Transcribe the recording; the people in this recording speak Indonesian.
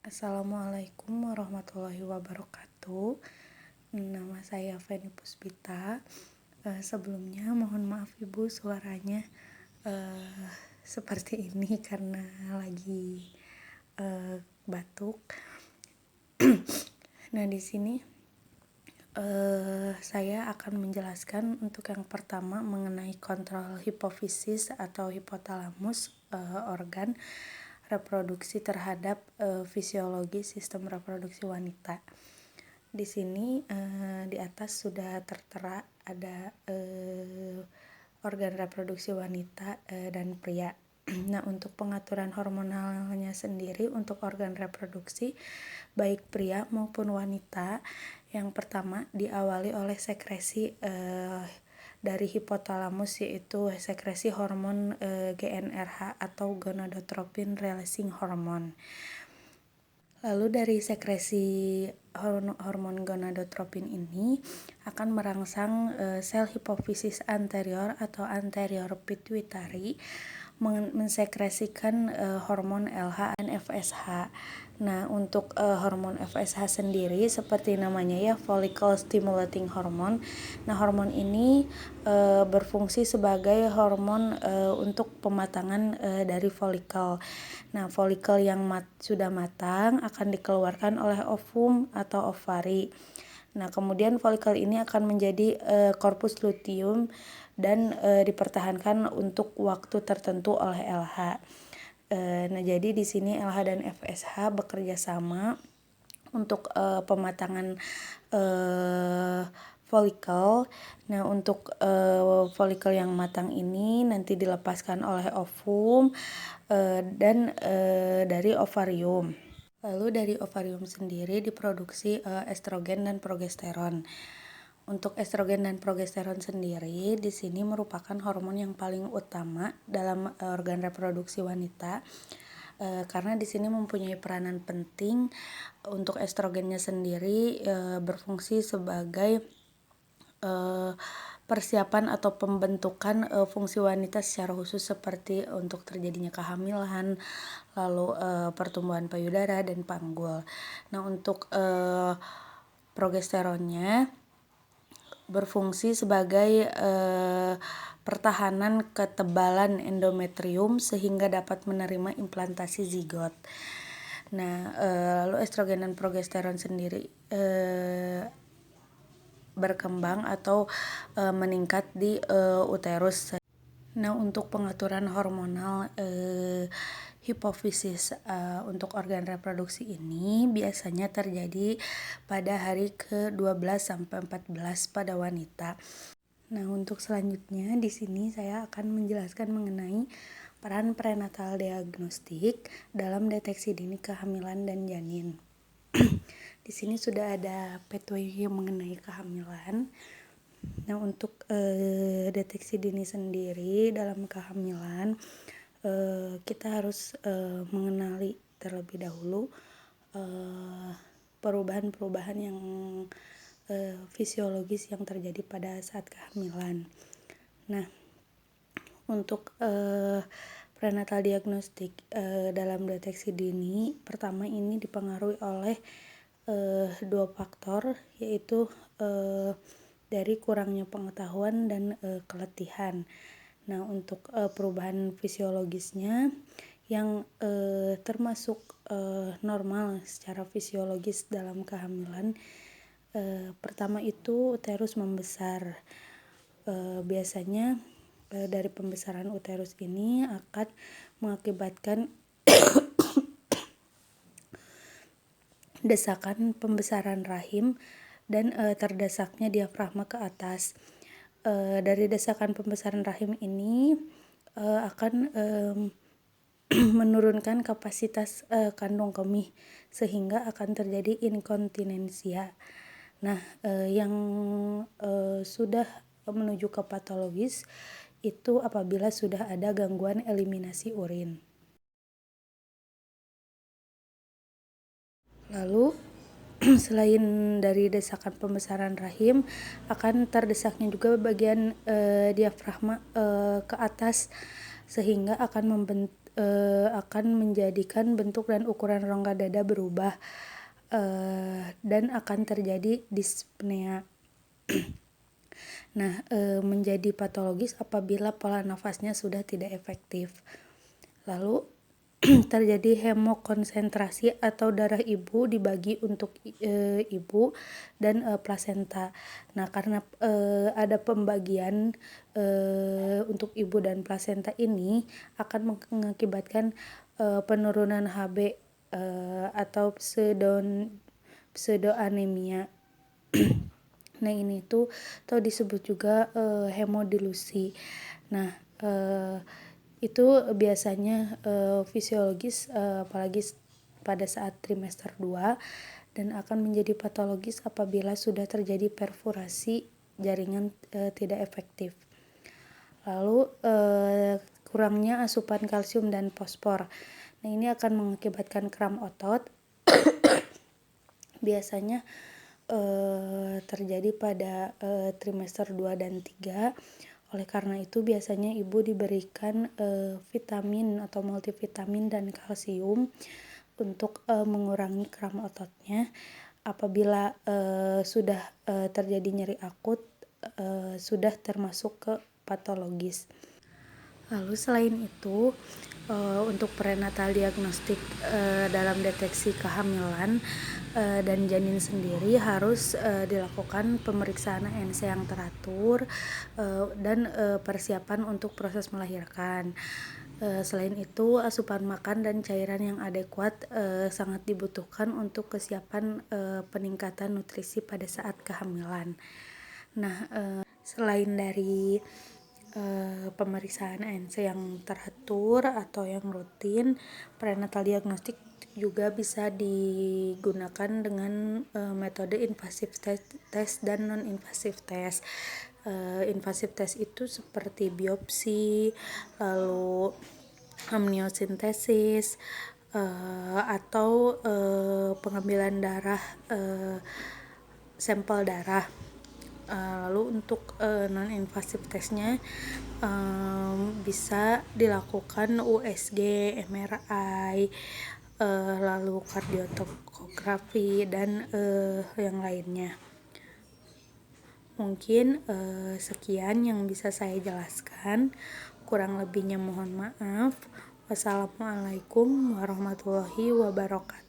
Assalamualaikum warahmatullahi wabarakatuh. Nama saya Feni Puspita. Sebelumnya mohon maaf Ibu suaranya seperti ini karena lagi batuk. Nah di sini saya akan menjelaskan untuk yang pertama mengenai kontrol hipofisis atau hipotalamus, organ reproduksi terhadap fisiologi sistem reproduksi wanita. Di sini di atas sudah tertera ada organ reproduksi wanita dan pria. Nah, untuk pengaturan hormonalnya sendiri untuk organ reproduksi baik pria maupun wanita, yang pertama diawali oleh sekresi dari hipotalamus, yaitu sekresi hormon GnRH atau gonadotropin releasing hormone. Lalu dari sekresi hormon gonadotropin ini akan merangsang sel hipofisis anterior atau anterior pituitary mensekresikan hormon LH dan FSH. Nah, untuk hormon FSH sendiri seperti namanya ya, follicle stimulating hormone. Nah, hormon ini berfungsi sebagai hormon untuk pematangan dari folikel. Nah, folikel yang sudah matang akan dikeluarkan oleh ovum atau ovari. Nah, kemudian folikel ini akan menjadi corpus luteum dan dipertahankan untuk waktu tertentu oleh LH. Nah, jadi di sini LH dan FSH bekerja sama untuk pematangan folikel. Nah, untuk folikel yang matang ini nanti dilepaskan oleh ovum dan dari ovarium. Lalu dari ovarium sendiri diproduksi estrogen dan progesteron. Untuk estrogen dan progesteron sendiri di sini merupakan hormon yang paling utama dalam organ reproduksi wanita. Karena di sini mempunyai peranan penting. Untuk estrogennya sendiri berfungsi sebagai persiapan atau pembentukan fungsi wanita secara khusus seperti untuk terjadinya kehamilan, lalu pertumbuhan payudara dan panggul. Nah, untuk progesteronnya berfungsi sebagai pertahanan ketebalan endometrium sehingga dapat menerima implantasi zigot. Nah, lalu estrogen dan progesteron sendiri berkembang atau meningkat di uterus. Nah, untuk pengaturan hormonal hipofisis untuk organ reproduksi ini biasanya terjadi pada hari ke-12 sampai 14 pada wanita. Nah, untuk selanjutnya di sini saya akan menjelaskan mengenai peran prenatal diagnostik dalam deteksi dini kehamilan dan janin. Di sini sudah ada pathway mengenai kehamilan. Nah, untuk deteksi dini sendiri dalam kehamilan kita harus mengenali terlebih dahulu perubahan-perubahan yang fisiologis yang terjadi pada saat kehamilan. Nah, untuk prenatal diagnostik dalam deteksi dini pertama ini dipengaruhi oleh dua faktor, yaitu dari kurangnya pengetahuan dan keletihan. Nah, untuk perubahan fisiologisnya yang termasuk normal secara fisiologis dalam kehamilan, pertama itu uterus membesar. Biasanya dari pembesaran uterus ini akan mengakibatkan desakan pembesaran rahim dan terdesaknya diafragma ke atas. Dari desakan pembesaran rahim ini akan menurunkan kapasitas kandung kemih sehingga akan terjadi inkontinensia. Nah, yang sudah menuju ke patologis itu apabila sudah ada gangguan eliminasi urin. Lalu selain dari desakan pembesaran rahim, akan terdesaknya juga bagian diafragma ke atas sehingga akan akan menjadikan bentuk dan ukuran rongga dada berubah dan akan terjadi dyspnea. Nah, menjadi patologis apabila pola nafasnya sudah tidak efektif. Lalu terjadi hemokonsentrasi atau darah ibu dibagi untuk ibu dan plasenta. Nah, karena ada pembagian untuk ibu dan plasenta ini akan mengakibatkan penurunan Hb atau pseudoanemia. Nah, ini tuh atau disebut juga hemodilusi. Nah, itu biasanya fisiologis apalagi pada saat trimester 2 dan akan menjadi patologis apabila sudah terjadi perforasi jaringan tidak efektif. Lalu kurangnya asupan kalsium dan fosfor. Nah, ini akan mengakibatkan kram otot. Biasanya terjadi pada trimester 2 dan 3. Oleh karena itu biasanya ibu diberikan vitamin atau multivitamin dan kalsium untuk mengurangi kram ototnya. Apabila sudah terjadi nyeri akut, sudah termasuk ke patologis. Lalu selain itu untuk prenatal diagnostik dalam deteksi kehamilan dan janin sendiri harus dilakukan pemeriksaan ANC yang teratur dan persiapan untuk proses melahirkan. Selain itu asupan makan dan cairan yang adekuat sangat dibutuhkan untuk kesiapan peningkatan nutrisi pada saat kehamilan. Nah, selain dari pemeriksaan ANC yang teratur atau yang rutin, prenatal diagnostik juga bisa digunakan dengan metode invasive test dan non-invasive test. Invasive test itu seperti biopsi, lalu amniocentesis, atau pengambilan darah, sampel darah. Lalu untuk non-invasive testnya bisa dilakukan USG, MRI, lalu kardiotomografi dan yang lainnya. Mungkin sekian yang bisa saya jelaskan, kurang lebihnya mohon maaf. Wassalamualaikum warahmatullahi wabarakatuh.